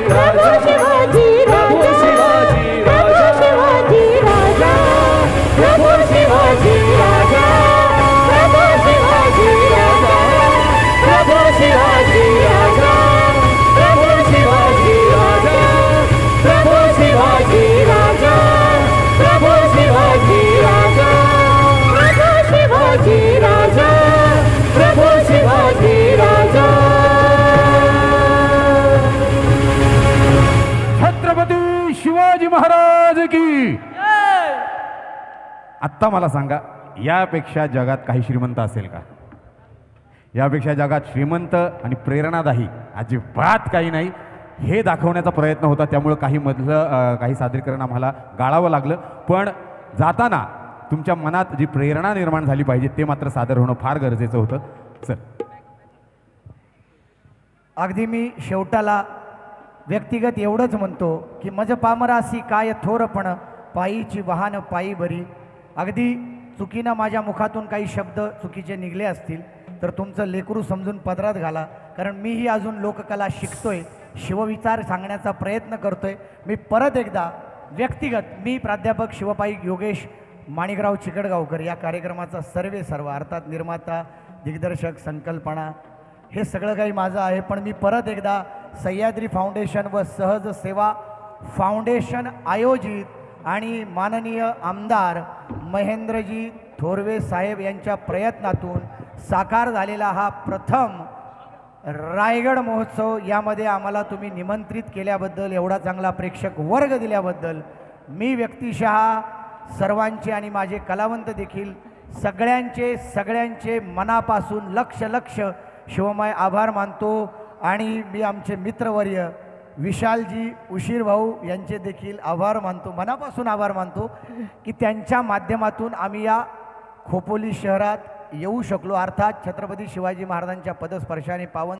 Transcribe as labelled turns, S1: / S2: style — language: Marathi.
S1: राजा शिवाजी राजा शिवाजी राजा प्रभू शिवाजी राजा प्रभू शिवाजी राजा प्रभू शिवाजी राजा प्रभू शिवाजी राजा प्रभू शिवाजी राजा प्रभू शिवाजी राजा प्रभू शिवाजी राजा प्रभू शिवाजी राजा
S2: छत्रपती शिवाजी महाराज की आत्ता मला सांगा यापेक्षा जगात काही श्रीमंत असेल का? यापेक्षा जगात श्रीमंत आणि प्रेरणादायी अजिबात काही नाही हे दाखवण्याचा प्रयत्न होता. त्यामुळे काही सादरीकरण आम्हाला गाळावं लागलं. पण जाताना तुमच्या मनात जी प्रेरणा निर्माण झाली पाहिजे ते मात्र सादर होणं फार गरजेचं होतं. सर
S3: अगदी मी शेवटाला व्यक्तिगत एवढंच म्हणतो की मज पामरासी काय थोरपण पायीची वाहन पायी बरी. अगदी चुकीनं माझ्या मुखातून काही शब्द चुकीचे निघले असतील तर तुमचं लेकरू समजून पदरात घाला. कारण मीही अजून लोककला शिकतोय, शिवविचार सांगण्याचा प्रयत्न करतोय. मी परत एकदा व्यक्तिगत मी प्राध्यापक शिवपाई योगेश माणिकराव चिकडगावकर या कार्यक्रमाचा सर्व अर्थात निर्माता, दिग्दर्शक, संकल्पना हे सगळं काही माझं आहे. पण मी परत एकदा सह्याद्री फाउंडेशन व सहज सेवा फाउंडेशन आयोजित आणि माननीय आमदार महेंद्रजी थोरवे साहेब यांच्या प्रयत्नातून साकार झालेला हा प्रथम रायगड महोत्सव, यामध्ये आम्हाला तुम्ही निमंत्रित केल्याबद्दल, एवढा चांगला प्रेक्षक वर्ग दिल्याबद्दल मी व्यक्तिशः सर्वांचे आणि माझे कलावंत देखील सगळ्यांचे मनापासून लक्ष शिवमय आभार मानतो. आणि मी आमचे मित्रवर्य विशालजी उशीर भाऊ यांचे देखील आभार मानतो, मनापासून आभार मानतो की त्यांच्या माध्यमातून आम्ही या खोपोली शहरात येऊ शकलो. अर्थात छत्रपती शिवाजी महाराजांच्या पदस्पर्शाने पावन